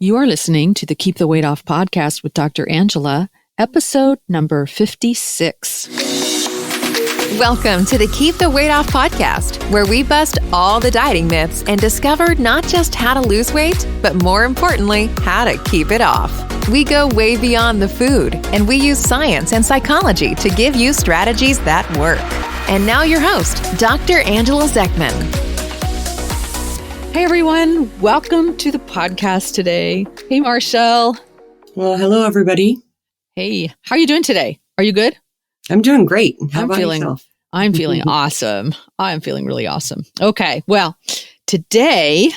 You are listening to the Keep the Weight Off podcast with Dr. Angela, episode number 56. Welcome to the Keep the Weight Off podcast, where we bust all the dieting myths and discover not just how to lose weight, but more importantly, how to keep it off. We go way beyond the food, and we use science and psychology to give you strategies that work. And now your host, Dr. Angela Zechmann. Hey everyone, welcome to the podcast today. Hey Marshall. Well, hello everybody. Hey, how are you doing today? Are you good? I'm doing great. How about yourself? I'm feeling awesome. I'm feeling really awesome. Okay, well, today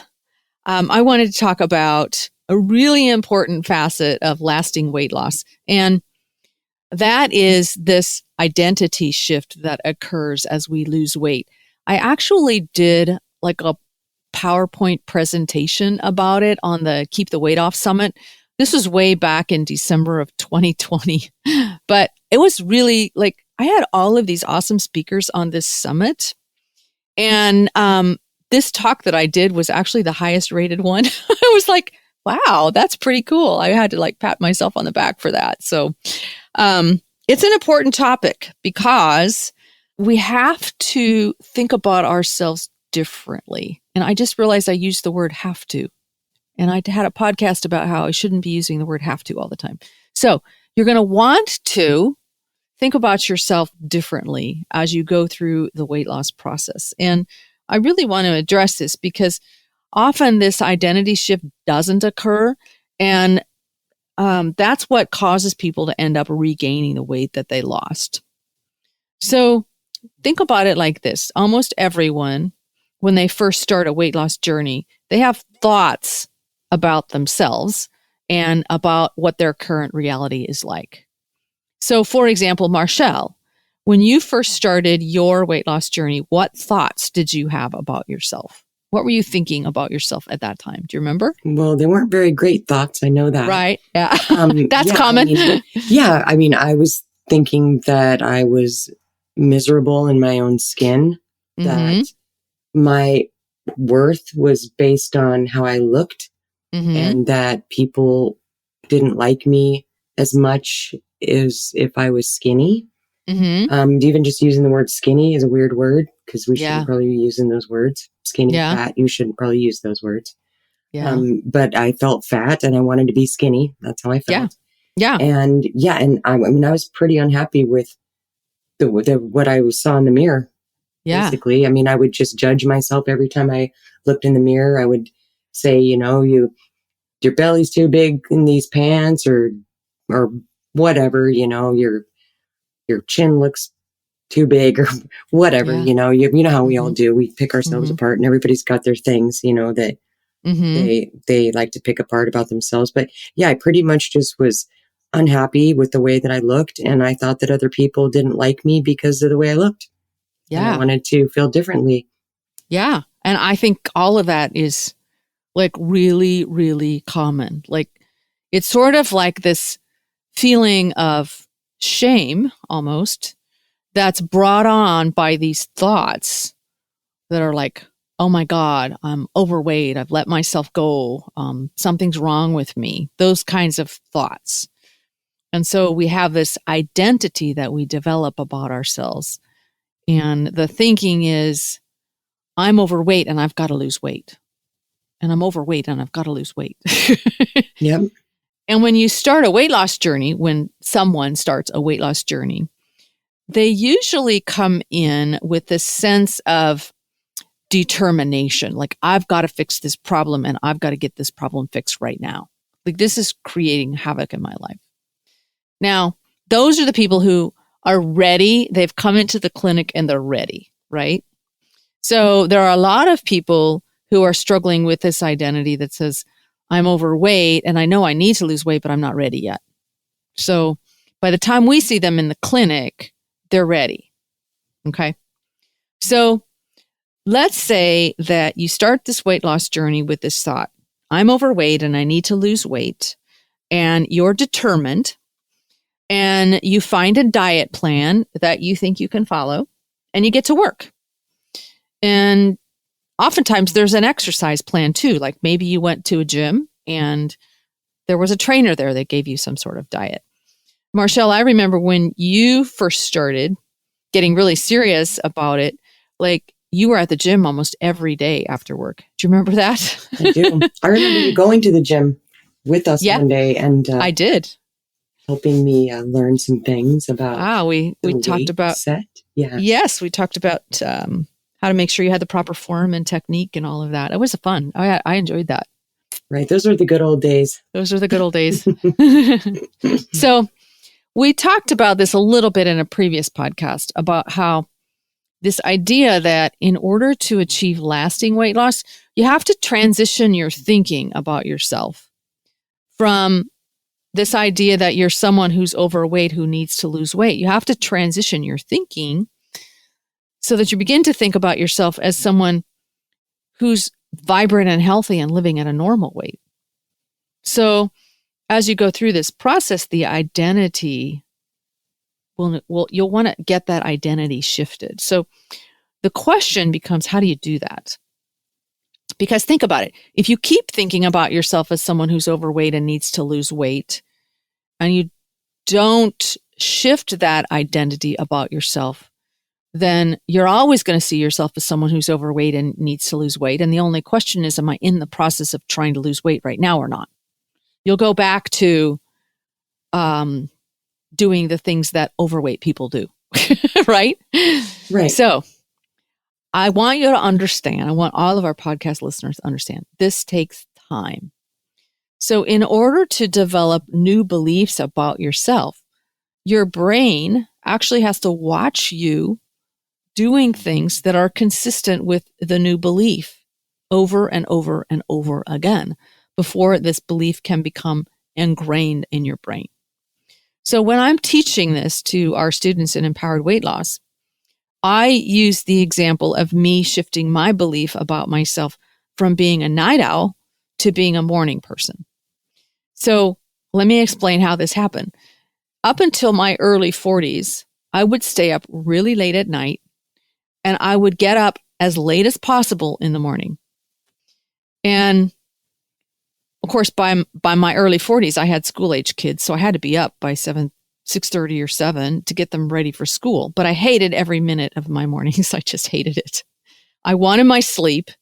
I wanted to talk about a really important facet of lasting weight loss, and that is this identity shift that occurs as we lose weight. I actually did like a PowerPoint presentation about it on the Keep the Weight Off Summit. This was way back in December of 2020, but it was really like I had all of these awesome speakers on this summit. And this talk that I did was actually the highest rated one. I was like, wow, that's pretty cool. I had to like pat myself on the back for that. So it's an important topic because we have to think about ourselves differently. And I just realized I used the word have to. And I had a podcast about how I shouldn't be using the word have to all the time. So you're going to want to think about yourself differently as you go through the weight loss process. And I really want to address this because often this identity shift doesn't occur. And that's what causes people to end up regaining the weight that they lost. So think about it like this. Almost everyone, when they first start a weight loss journey, they have thoughts about themselves and about what their current reality is like. So, for example, Marshall, when you first started your weight loss journey, what thoughts did you have about yourself? What were you thinking about yourself at that time? Do you remember? Well, they weren't very great thoughts. I know that. Right. Yeah. That's common. I was thinking that I was miserable in my own skin, that my worth was based on how I looked, and that people didn't like me as much as if I was skinny. Even just using the word skinny is a weird word because we shouldn't probably be using those words. Skinny, fat, you shouldn't probably use those words. But I felt fat and I wanted to be skinny. That's how I felt. And I was pretty unhappy with what I saw in the mirror. Basically, I would just judge myself every time I looked in the mirror. I would say, your belly's too big in these pants, or whatever. Your chin looks too big, or whatever. You know how we all do. We pick ourselves apart, and everybody's got their things. That they like to pick apart about themselves. But I pretty much just was unhappy with the way that I looked, and I thought that other people didn't like me because of the way I looked. And I wanted to feel differently. Yeah. And I think all of that is like really, really common. Like it's sort of like this feeling of shame almost that's brought on by these thoughts that are like, oh my God, I'm overweight. I've let myself go. Something's wrong with me. Those kinds of thoughts. And so we have this identity that we develop about ourselves. And the thinking is, I'm overweight and I've got to lose weight. And I'm overweight and I've got to lose weight. Yep. And when you start a weight loss journey, when someone starts a weight loss journey, they usually come in with this sense of determination. Like, I've got to fix this problem and I've got to get this problem fixed right now. Like, this is creating havoc in my life. Now, those are the people who are ready. They've come into the clinic and they're ready, right? So there are a lot of people who are struggling with this identity that says, I'm overweight and I know I need to lose weight, but I'm not ready yet. So by the time we see them in the clinic, they're ready. Okay. So let's say that you start this weight loss journey with this thought, I'm overweight and I need to lose weight, and you're determined. And you find a diet plan that you think you can follow, and you get to work. And oftentimes there's an exercise plan too. Like maybe you went to a gym and there was a trainer there that gave you some sort of diet. Marshall, I remember when you first started getting really serious about it, like you were at the gym almost every day after work. Do you remember that? I do. I remember you going to the gym with us one day, and I did, helping me learn some things about. We talked about set. Yeah. Yes, we talked about how to make sure you had the proper form and technique and all of that. It was fun. I enjoyed that. Right. Those were the good old days. Those are the good old days. So we talked about this a little bit in a previous podcast about how this idea that in order to achieve lasting weight loss, you have to transition your thinking about yourself from this idea that you're someone who's overweight who needs to lose weight. You have to transition your thinking so that you begin to think about yourself as someone who's vibrant and healthy and living at a normal weight. So as you go through this process, the identity you'll want to get that identity shifted. So the question becomes, how do you do that? Because think about it. If you keep thinking about yourself as someone who's overweight and needs to lose weight, and you don't shift that identity about yourself, then you're always going to see yourself as someone who's overweight and needs to lose weight. And the only question is, am I in the process of trying to lose weight right now or not? You'll go back to doing the things that overweight people do, right? Right. So I want you to understand, I want all of our podcast listeners to understand, this takes time. So in order to develop new beliefs about yourself, your brain actually has to watch you doing things that are consistent with the new belief over and over and over again before this belief can become ingrained in your brain. So when I'm teaching this to our students in Empowered Weight Loss, I use the example of me shifting my belief about myself from being a night owl to being a morning person. So let me explain how this happened. Up until my early 40s, I would stay up really late at night, and I would get up as late as possible in the morning. And of course, by my early 40s, I had school-age kids, so I had to be up by 6:30 or 7 to get them ready for school. But I hated every minute of my mornings. I just hated it. I wanted my sleep,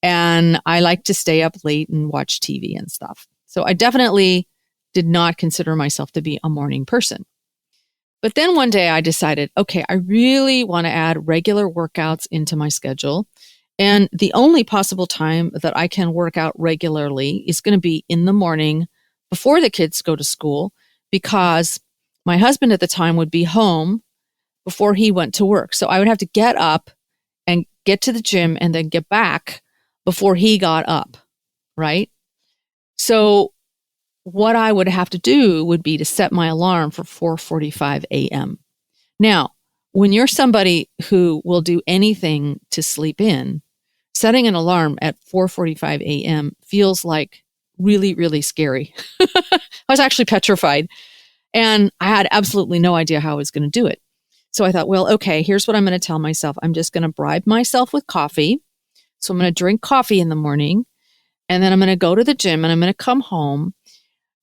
and I like to stay up late and watch TV and stuff. So I definitely did not consider myself to be a morning person. But then one day I decided, okay, I really want to add regular workouts into my schedule. And the only possible time that I can work out regularly is going to be in the morning before the kids go to school, because my husband at the time would be home before he went to work. So I would have to get up and get to the gym and then get back before he got up, right? So what I would have to do would be to set my alarm for 4:45 a.m. Now, when you're somebody who will do anything to sleep in, setting an alarm at 4:45 a.m. feels like really, really scary. I was actually petrified, and I had absolutely no idea how I was going to do it. So I thought, well, okay, here's what I'm going to tell myself. I'm just going to bribe myself with coffee. So I'm going to drink coffee in the morning, and then I'm going to go to the gym, and I'm going to come home.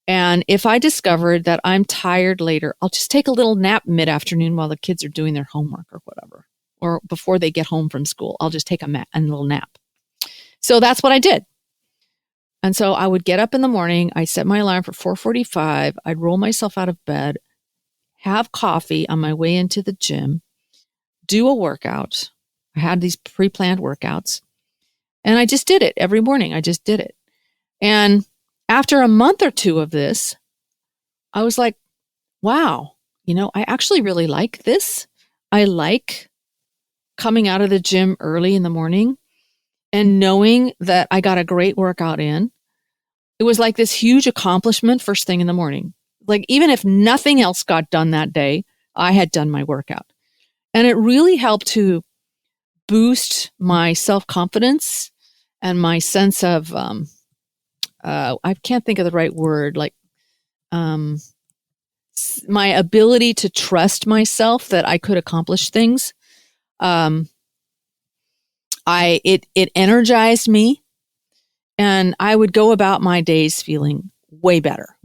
And if I discovered that I'm tired later, I'll just take a little nap mid-afternoon while the kids are doing their homework or whatever. Or before they get home from school, I'll just take a little nap. So that's what I did. And so I would get up in the morning. I'd set my alarm for 4:45. I'd roll myself out of bed, have coffee on my way into the gym, do a workout. I had these pre-planned workouts. And I just did it every morning. I just did it. And after a month or two of this, I was like, wow, I actually really like this. I like coming out of the gym early in the morning and knowing that I got a great workout in. It was like this huge accomplishment first thing in the morning. Like even if nothing else got done that day, I had done my workout. And it really helped to boost my self-confidence and my sense of, I can't think of the right word, like my ability to trust myself that I could accomplish things. It energized me, and I would go about my days feeling way better.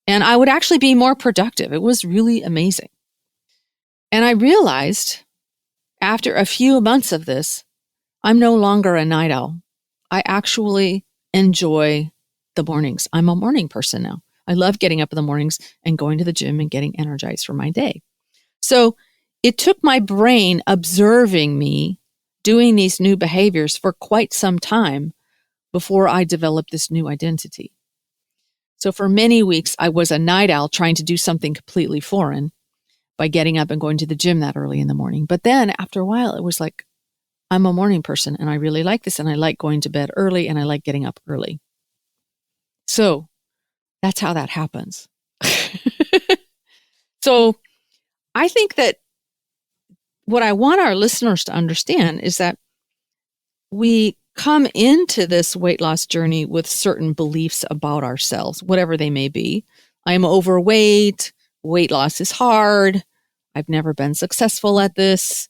And I would actually be more productive. It was really amazing. And I realized after a few months of this, I'm no longer a night owl. I actually enjoy the mornings. I'm a morning person now. I love getting up in the mornings and going to the gym and getting energized for my day. So it took my brain observing me doing these new behaviors for quite some time before I developed this new identity. So for many weeks, I was a night owl trying to do something completely foreign by getting up and going to the gym that early in the morning. But then after a while, it was like, I'm a morning person and I really like this and I like going to bed early and I like getting up early. So that's how that happens. So I think that what I want our listeners to understand is that we come into this weight loss journey with certain beliefs about ourselves, whatever they may be. I'm overweight. Weight loss is hard. I've never been successful at this.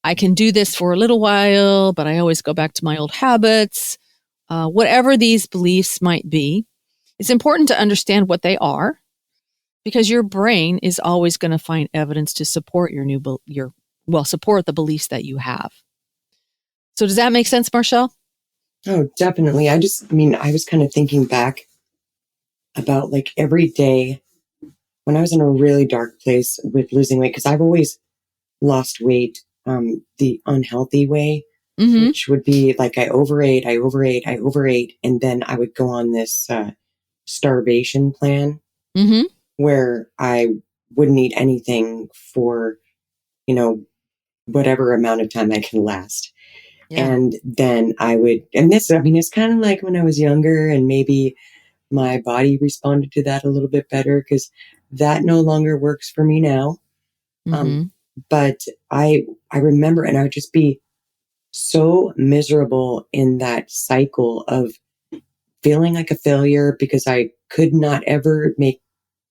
I can do this for a little while, but I always go back to my old habits. Whatever these beliefs might be, it's important to understand what they are because your brain is always going to find evidence to support support the beliefs that you have. So does that make sense, Marshall? Oh, definitely. I was kind of thinking back about like every day when I was in a really dark place with losing weight, because I've always lost weight the unhealthy way, which would be like I overate, and then I would go on this starvation plan where I wouldn't eat anything for, whatever amount of time I can last. Yeah. And then it's kind of like when I was younger and maybe my body responded to that a little bit better because that no longer works for me now. But I remember, and I would just be so miserable in that cycle of feeling like a failure because I could not ever make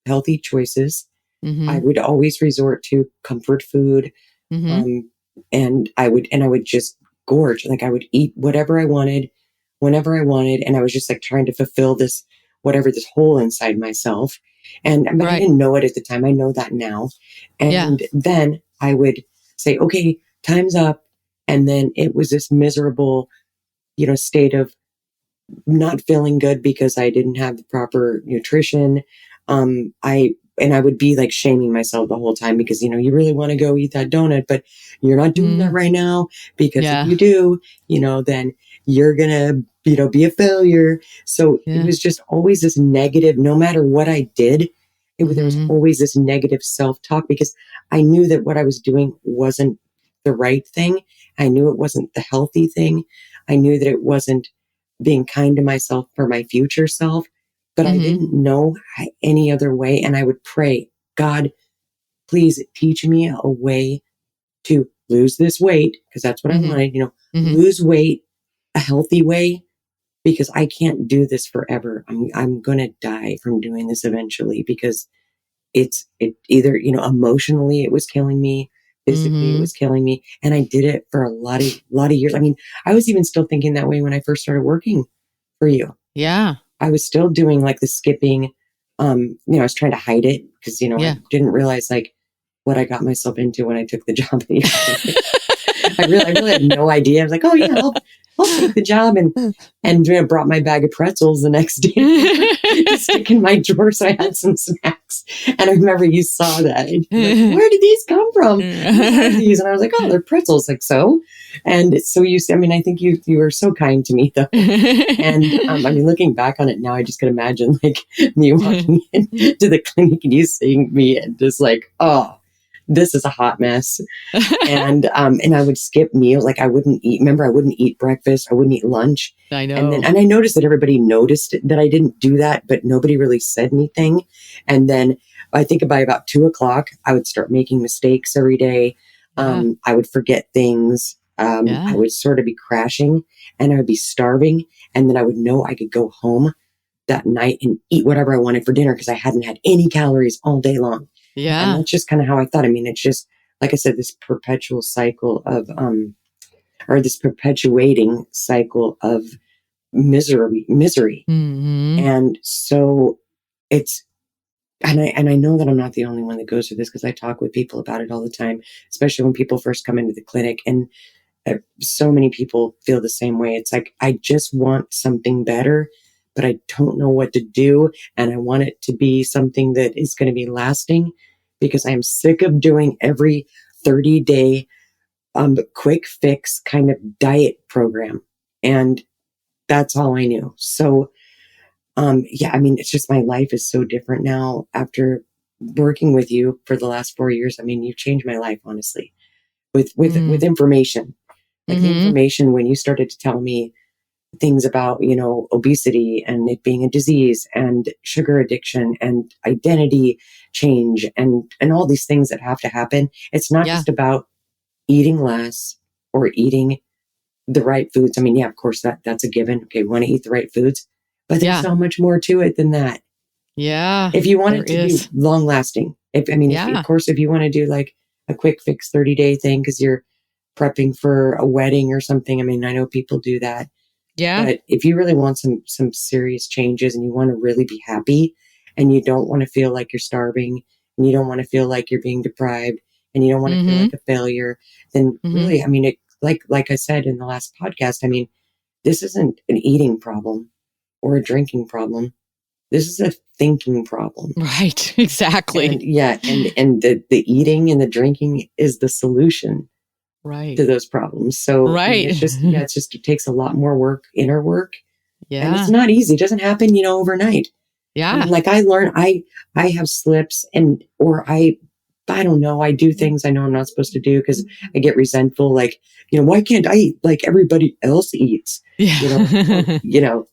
healthy choices. I would always resort to comfort food. And I would just gorge. Like I would eat whatever I wanted, whenever I wanted. And I was just like trying to fulfill this hole inside myself. And I didn't know it at the time. I know that now. And then I would say, okay, time's up. And then it was this miserable, state of not feeling good because I didn't have the proper nutrition. I would be like shaming myself the whole time because, you really want to go eat that donut, but you're not doing that right now because if you do, then you're going to, be a failure. So it was just always this negative, no matter what I did, there was always this negative self-talk because I knew that what I was doing wasn't the right thing. I knew it wasn't the healthy thing. I knew that it wasn't being kind to myself for my future self. But I didn't know any other way. And I would pray, God, please teach me a way to lose this weight. Because that's what I wanted, lose weight, a healthy way, because I can't do this forever. I'm going to die from doing this eventually because it either, emotionally it was killing me, physically it was killing me. And I did it for a lot of years. I mean, I was even still thinking that way when I first started working for you. Yeah. I was still doing like the skipping. I was trying to hide it because, I didn't realize like what I got myself into when I took the job. I really had no idea. I was like, oh yeah, I'll take the job and brought my bag of pretzels the next day to stick in my drawer so I had some snacks. And I remember you saw that. And you're like, where did these come from? These? And I was like, oh, they're pretzels. Like so. And so I think you were so kind to me though. And looking back on it now, I just can imagine like me walking into the clinic and you seeing me and just like, oh, this is a hot mess. And I would skip meals. Like I wouldn't eat. Remember, I wouldn't eat breakfast. I wouldn't eat lunch. I know. And I noticed that everybody noticed that I didn't do that, but nobody really said anything. And then I think by about 2:00, I would start making mistakes every day. I would forget things. I would sort of be crashing and I would be starving. And then I would know I could go home that night and eat whatever I wanted for dinner because I hadn't had any calories all day long. Yeah. And that's just kind of how I thought. It's just, like I said, this perpetual cycle of, or this perpetuating cycle of misery. And so it's, and I know that I'm not the only one that goes through this, because I talk with people about it all the time, especially when people first come into the clinic. And so many people feel the same way. It's like, I just want something better, but I don't know what to do. And I want it to be something that is going to be lasting, because I'm sick of doing every 30-day quick fix kind of diet program. And that's all I knew. So, yeah, I mean, it's just, my life is so different now after working with you for the last 4 years. I mean, you've changed my life, honestly, with information. Like the information, when you started to tell me things about, obesity and it being a disease and sugar addiction and identity change and all these things that have to happen. It's not just about eating less or eating the right foods. I mean, yeah, of course, that's a given. Okay, we want to eat the right foods, but there's so much more to it than that. Yeah. If you want it to be long lasting, of course, if you want to do like a quick fix 30-day thing because you're prepping for a wedding or something. I mean, I know people do that. Yeah. But if you really want some serious changes and you want to really be happy and you don't want to feel like you're starving and you don't want to feel like you're being deprived and you don't want to feel like a failure, then really, I mean, like I said in the last podcast, I mean, this isn't an eating problem or a drinking problem. This is a thinking problem. Right. Exactly. And the eating and the drinking is the solution. Right. To those problems. So I mean, it takes a lot more work, inner work. Yeah. And it's not easy. It doesn't happen, overnight. Yeah. I mean, like I learn, I have slips or I don't know. I do things I know I'm not supposed to do because I get resentful. Like, why can't I eat like everybody else eats? Yeah.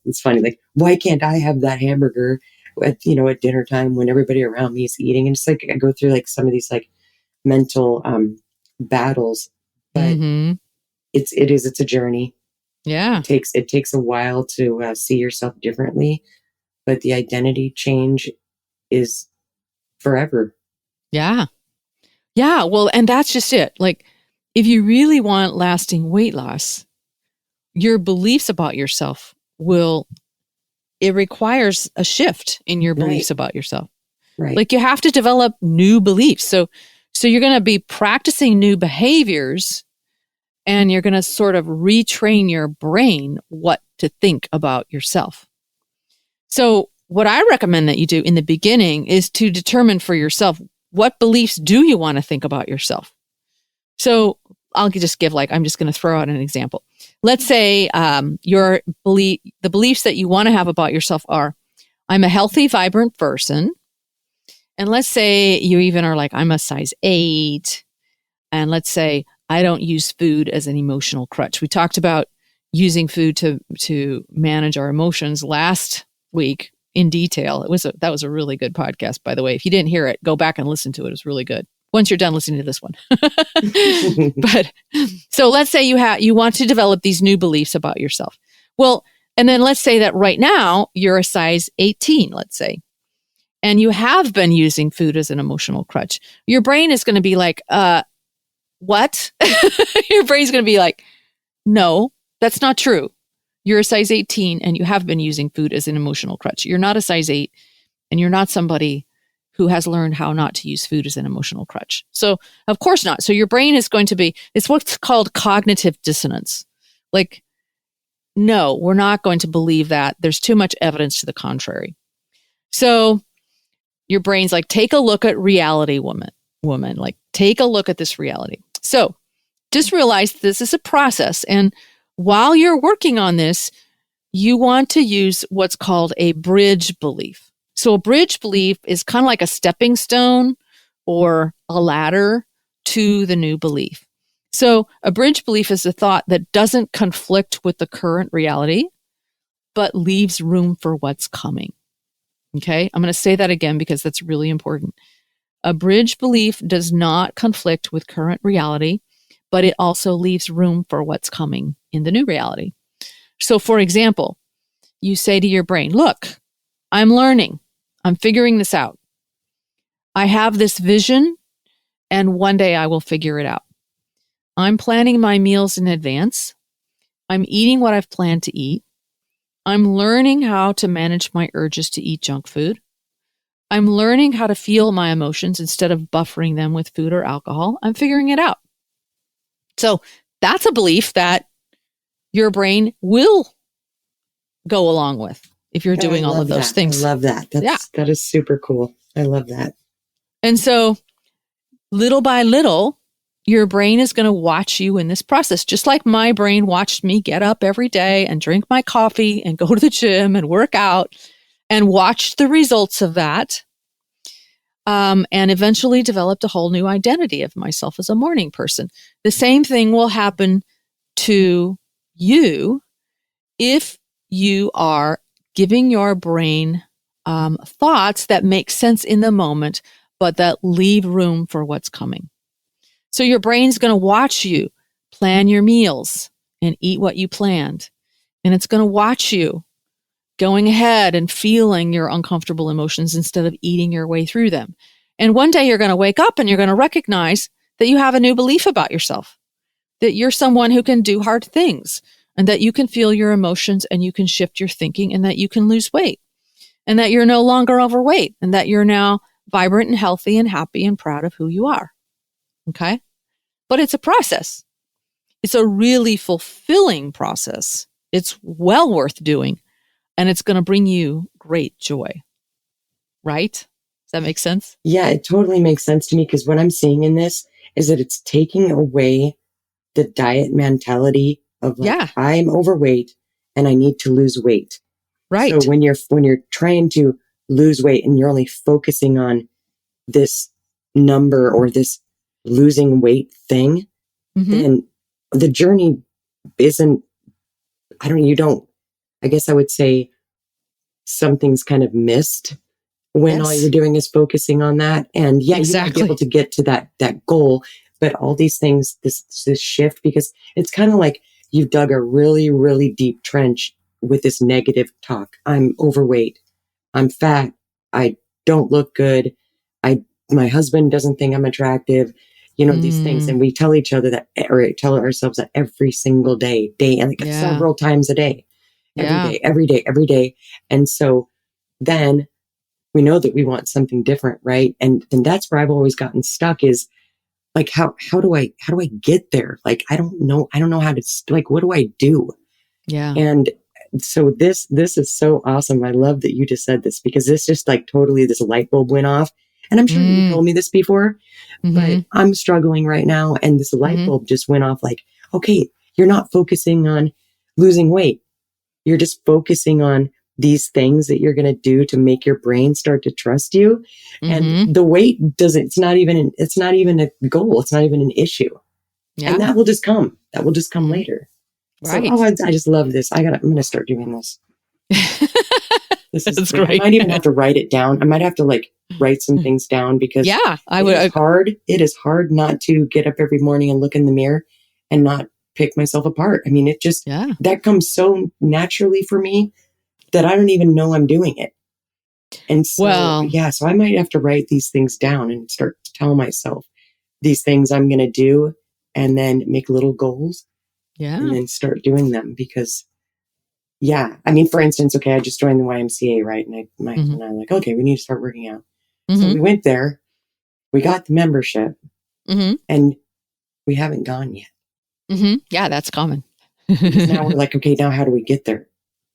It's funny. Like, why can't I have that hamburger at dinner time when everybody around me is eating? And it's like, I go through like some of these like mental, battles. But it's a journey. Yeah. It takes a while to see yourself differently, but the identity change is forever. Yeah. Yeah. Well, and that's just it. Like, if you really want lasting weight loss, your beliefs about yourself it requires a shift in your beliefs about yourself. Right. Like, you have to develop new beliefs. So you're going to be practicing new behaviors and you're going to sort of retrain your brain what to think about yourself. So what I recommend that you do in the beginning is to determine for yourself, what beliefs do you want to think about yourself? So I'll just give I'm just going to throw out an example. Let's say the beliefs that you want to have about yourself are, I'm a healthy, vibrant person. And let's say you even are like, I'm a size 8. And let's say I don't use food as an emotional crutch. We talked about using food to manage our emotions last week in detail. That was a really good podcast, by the way. If you didn't hear it, go back and listen to it. It was really good. Once you're done listening to this one. But so let's say you want to develop these new beliefs about yourself. Well, and then let's say that right now you're a size 18, let's say, and you have been using food as an emotional crutch. Your brain is going to be like, what? Your brain's going to be like, no, that's not true. You're a size 18 and you have been using food as an emotional crutch. You're not a size 8 and you're not somebody who has learned how not to use food as an emotional crutch. So of course not. So your brain is going to be, it's what's called cognitive dissonance. Like, no, we're not going to believe that. There's too much evidence to the contrary. So your brain's like, take a look at reality, woman, like take a look at this reality. So just realize this is a process. And while you're working on this, you want to use what's called a bridge belief. So a bridge belief is kind of like a stepping stone or a ladder to the new belief. So a bridge belief is a thought that doesn't conflict with the current reality, but leaves room for what's coming. Okay, I'm going to say that again because that's really important. A bridge belief does not conflict with current reality, but it also leaves room for what's coming in the new reality. So for example, you say to your brain, look, I'm learning. I'm figuring this out. I have this vision, and one day I will figure it out. I'm planning my meals in advance. I'm eating what I've planned to eat. I'm learning how to manage my urges to eat junk food. I'm learning how to feel my emotions instead of buffering them with food or alcohol. I'm figuring it out. So that's a belief that your brain will go along with if you're doing all of those things. I love that. That is super cool. I love that. And so little by little, your brain is going to watch you in this process, just like my brain watched me get up every day and drink my coffee and go to the gym and work out and watched the results of that. And eventually developed a whole new identity of myself as a morning person. The same thing will happen to you if you are giving your brain thoughts that make sense in the moment, but that leave room for what's coming. So your brain's going to watch you plan your meals and eat what you planned. And it's going to watch you going ahead and feeling your uncomfortable emotions instead of eating your way through them. And one day you're going to wake up and you're going to recognize that you have a new belief about yourself, that you're someone who can do hard things, and that you can feel your emotions and you can shift your thinking, and that you can lose weight, and that you're no longer overweight, and that you're now vibrant and healthy and happy and proud of who you are. Okay? But it's a process. It's a really fulfilling process. It's well worth doing, and it's going to bring you great joy. Right? Does that make sense? Yeah, it totally makes sense to me, because what I'm seeing in this is that it's taking away the diet mentality of like, I'm overweight and I need to lose weight. Right. So when you're trying to lose weight and you're only focusing on this number or this losing weight thing, then the journey isn't, I guess I would say something's kind of missed when all you're doing is focusing on that. And you might be able to get to that goal, but all these things, this shift, because it's kind of like you've dug a really, really deep trench with this negative talk. I'm overweight. I'm fat. I don't look good. My husband doesn't think I'm attractive. These things. And we tell each other that, or tell ourselves that every single day, and like several times a day, every day. And so then we know that we want something different, right? And that's where I've always gotten stuck, is like, how do I get there? Like, I don't know how to, like, what do I do? Yeah. And so this is so awesome. I love that you just said this, because this just like totally, this light bulb went off. And I'm sure you told me this before, but I'm struggling right now. And this light bulb just went off, like, okay, you're not focusing on losing weight. You're just focusing on these things that you're going to do to make your brain start to trust you. And the weight it's not even a goal. It's not even an issue. Yeah. And that will just come. Later. Right. So, I just love this. I'm going to start doing this. This is great. I might even have to write it down. I might have to like write some things down, because it is hard not to get up every morning and look in the mirror and not pick myself apart. I mean, it just, that comes so naturally for me that I don't even know I'm doing it. And so, so I might have to write these things down and start to tell myself these things I'm going to do, and then make little goals and then start doing them. Because I mean, for instance, okay, I just joined the YMCA, right? And my husband and I are like, okay, we need to start working out. So we went there, we got the membership, and we haven't gone yet. Yeah, that's common. Now we're like, okay, now how do we get there?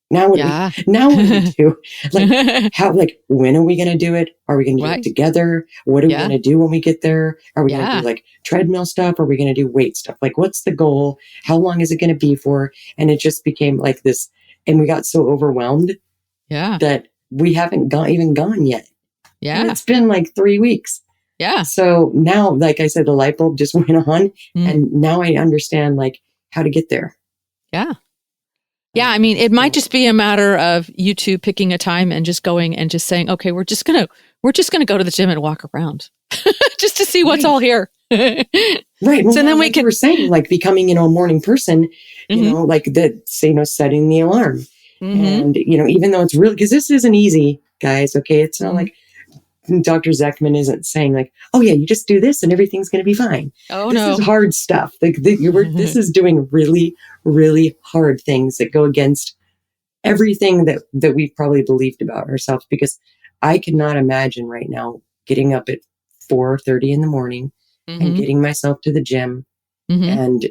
Now what do we do? Like, when are we going to do it? Are we going to do it together? What are we going to do when we get there? Are we going to do like treadmill stuff? Are we going to do weight stuff? Like, what's the goal? How long is it going to be for? And it just became like this. And we got so overwhelmed that we haven't even gone yet. Yeah. And it's been like 3 weeks. Yeah. So now, like I said, the light bulb just went on, and now I understand like how to get there. Yeah. Yeah. I mean, it might just be a matter of you two picking a time and just going and just saying, okay, we're just going to go to the gym and walk around just to see what's all here. Right. Well, so then we were saying, like, becoming, a morning person, like setting the alarm. And, even though it's really, because this isn't easy, guys. Okay. It's not like Dr. Zechmann isn't saying like, oh yeah, you just do this and everything's going to be fine. Oh, this is hard stuff. Like this is doing really, really hard things that go against everything that we've probably believed about ourselves. Because I cannot imagine right now getting up at 4:30 in the morning and getting myself to the gym and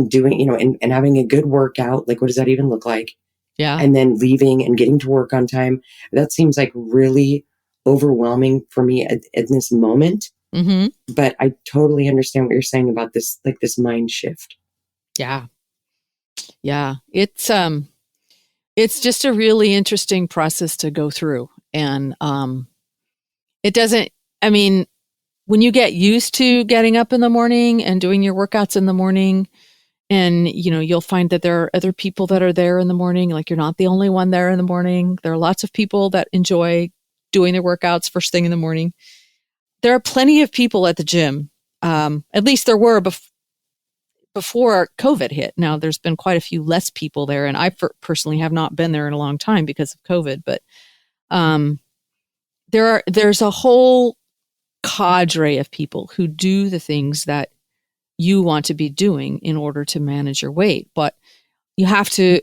doing, and having a good workout. Like, what does that even look like? Yeah. And then leaving and getting to work on time. That seems like really overwhelming for me at this moment. But I totally understand what you're saying about this, like this mind shift. Yeah. Yeah. It's just a really interesting process to go through. And it doesn't, I mean, when you get used to getting up in the morning and doing your workouts in the morning, and, you'll find that there are other people that are there in the morning. Like, you're not the only one there in the morning. There are lots of people that enjoy doing their workouts first thing in the morning. There are plenty of people at the gym. At least there were before COVID hit. Now, there's been quite a few less people there, and I personally have not been there in a long time because of COVID. But there's a whole cadre of people who do the things that you want to be doing in order to manage your weight. But you have to,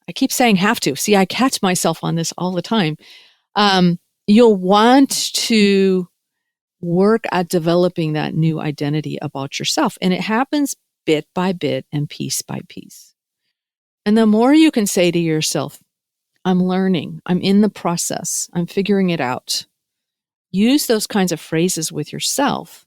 I keep saying have to. See, I catch myself on this all the time. You'll want to work at developing that new identity about yourself. And it happens bit by bit and piece by piece. And the more you can say to yourself, I'm learning, I'm in the process, I'm figuring it out. Use those kinds of phrases with yourself.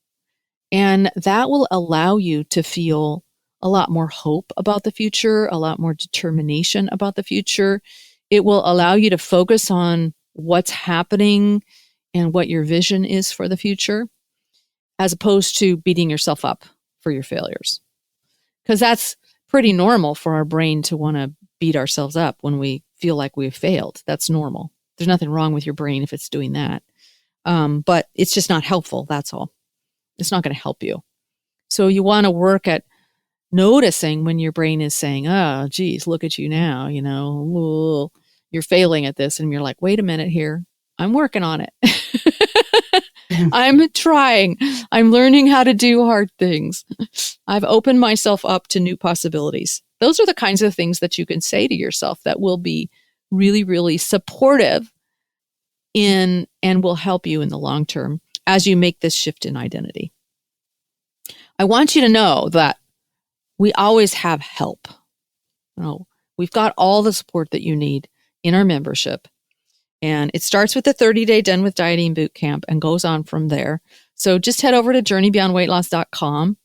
And that will allow you to feel a lot more hope about the future, a lot more determination about the future. It will allow you to focus on what's happening and what your vision is for the future, as opposed to beating yourself up for your failures. Because that's pretty normal for our brain to want to beat ourselves up when we feel like we've failed. That's normal. There's nothing wrong with your brain if it's doing that. But it's just not helpful, that's all. It's not going to help you. So you want to work at noticing when your brain is saying, oh, geez, look at you now, you're failing at this. And you're like, wait a minute here. I'm working on it. I'm trying. I'm learning how to do hard things. I've opened myself up to new possibilities. Those are the kinds of things that you can say to yourself that will be really, really supportive and will help you in the long term as you make this shift in identity. I want you to know that we always have help. We've got all the support that you need in our membership. And it starts with the 30-day Done with Dieting Bootcamp and goes on from there. So just head over to JourneyBeyondWeightLoss.com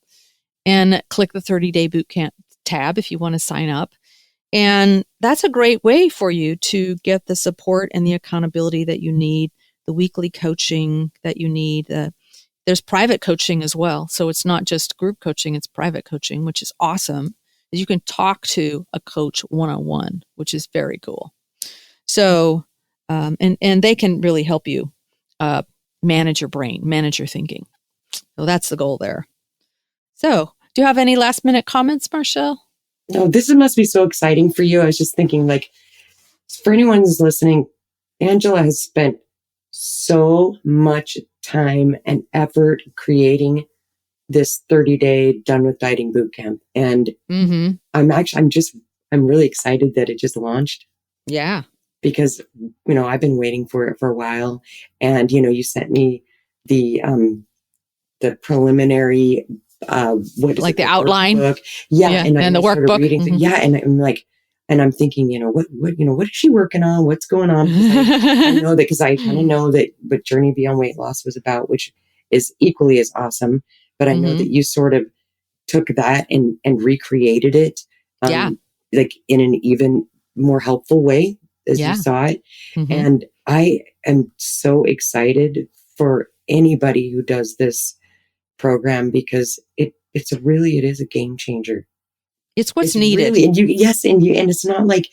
and click the 30-day Bootcamp tab if you want to sign up. And that's a great way for you to get the support and the accountability that you need, the weekly coaching that you need. There's private coaching as well. So it's not just group coaching, it's private coaching, which is awesome. You can talk to a coach one-on-one, which is very cool. So, and they can really help you manage your brain, manage your thinking. So that's the goal there. So do you have any last minute comments, Marshall? No, this must be so exciting for you. I was just thinking, like, for anyone who's listening, Angela has spent so much time and effort creating this 30-day Done with Dieting Bootcamp. And I'm really excited that it just launched. Yeah. Because, I've been waiting for it for a while. And, you sent me the preliminary, the outline? Workbook. Yeah. And the workbook. Reading, yeah. And I'm like, and I'm thinking, what is she working on? What's going on? I know that because I kind of know that what Journey Beyond Weight Loss was about, which is equally as awesome. But I know that you sort of took that and recreated it, like in an even more helpful way as you saw it. And I am so excited for anybody who does this program because it is a game changer. It's what's needed. Really, and it's not like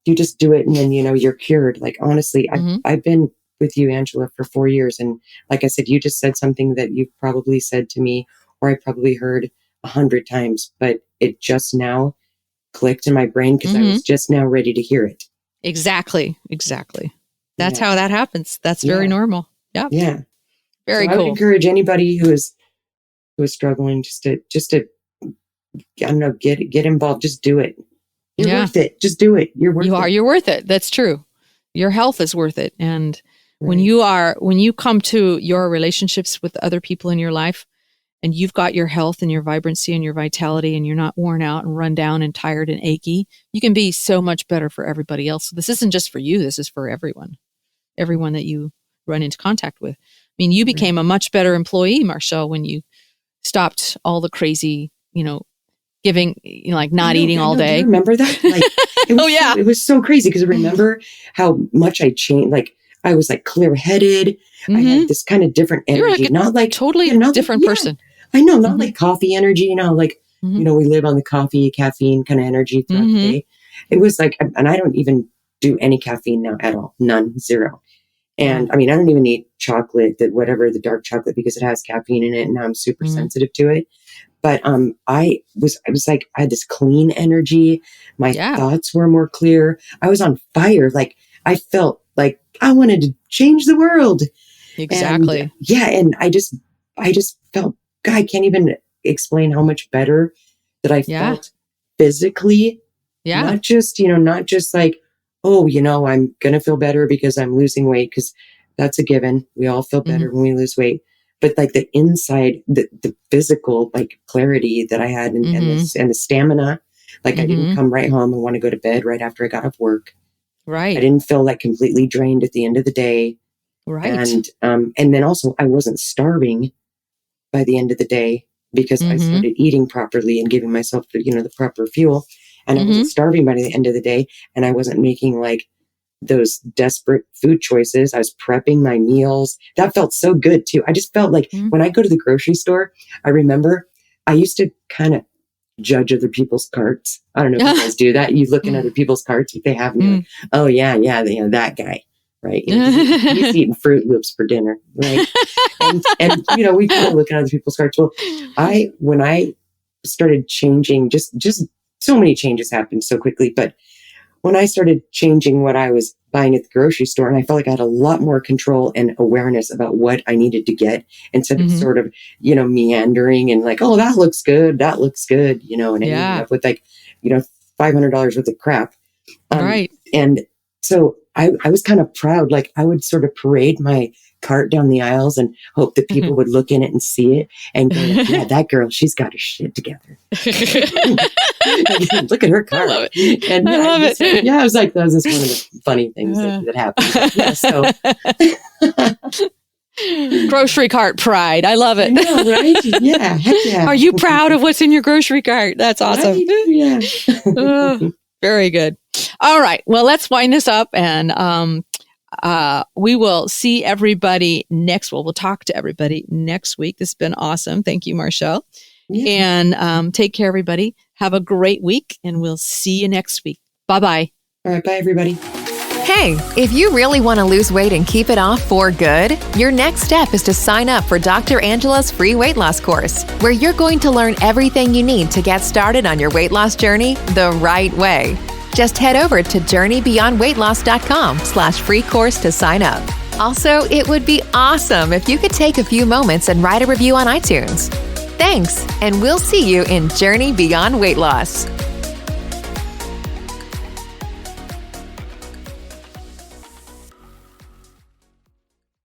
you just do it and then, you're cured. Like, honestly, I've been with you, Angela, for 4 years. And like I said, you just said something that you've probably said to me, or I probably heard 100 times, but it just now clicked in my brain because I was just now ready to hear it. Exactly. That's how that happens. That's very normal. Yep. Yeah. Very cool. I would encourage anybody who is struggling just to I don't know, get involved. Just do it. You're worth it. Just do it. You're worth it. You're worth it. That's true. Your health is worth it. And When you come to your relationships with other people in your life, and you've got your health and your vibrancy and your vitality, and you're not worn out and run down and tired and achy, you can be so much better for everybody else. So this isn't just for you. This is for everyone that you run into contact with. I mean, you became a much better employee, Marshall, when you stopped all the crazy, giving, not eating all day. Do you remember that? Like, it was so crazy because I remember how much I changed. Like, I was like clear-headed. I had this kind of different energy, not like totally different person. I know, not like coffee energy, we live on the coffee, caffeine kind of energy throughout the day. It was like, and I don't even do any caffeine now at all. None, zero. And I mean, I don't even eat chocolate, the dark chocolate, because it has caffeine in it. And now I'm super sensitive to it. But I was like, I had this clean energy. My thoughts were more clear. I was on fire. Like, I felt like I wanted to change the world. Exactly. And I just felt, God, I can't even explain how much better that I felt physically. Yeah. Not just like, I'm going to feel better because I'm losing weight, because that's a given. We all feel better when we lose weight. But like the inside, the physical, like clarity that I had and the stamina, like I didn't come right home and want to go to bed right after I got off work. Right. I didn't feel like completely drained at the end of the day. Right. And then also I wasn't starving by the end of the day, because I started eating properly and giving myself the proper fuel. And I wasn't starving by the end of the day. And I wasn't making like those desperate food choices. I was prepping my meals. That felt so good too. I just felt like when I go to the grocery store, I remember I used to kind of judge other people's carts. I don't know if you guys do that. You look in other people's carts, what they have, and you're like, oh yeah, that guy. Right. He's eating Fruit Loops for dinner. Right. and we kind of look at other people's carts. Well, when I started changing, just so many changes happened so quickly. But when I started changing what I was buying at the grocery store, and I felt like I had a lot more control and awareness about what I needed to get, instead of sort of, meandering and like, oh, that looks good. And ending up with like, $500 worth of crap. Right. And so I was kind of proud. Like, I would sort of parade my cart down the aisles and hope that people would look in it and see it and go, yeah, that girl, she's got her shit together. Look at her cart. I love it. And I love it. Yeah, I was like, that was just one of the funny things that happened. So grocery cart pride. I love it. I know, right? Yeah. Heck yeah. Are you proud of what's in your grocery cart? That's awesome. Right? Yeah. Very good. All right. Well, let's wind this up, and we will see everybody we'll talk to everybody next week. This has been awesome. Thank you, Marshall. Yeah. And take care, everybody. Have a great week, and we'll see you next week. Bye-bye. All right. Bye, everybody. Hey, if you really want to lose weight and keep it off for good, your next step is to sign up for Dr. Angela's free weight loss course, where you're going to learn everything you need to get started on your weight loss journey the right way. Just head over to journeybeyondweightloss.com/free course to sign up. Also, it would be awesome if you could take a few moments and write a review on iTunes. Thanks, and we'll see you in Journey Beyond Weight Loss.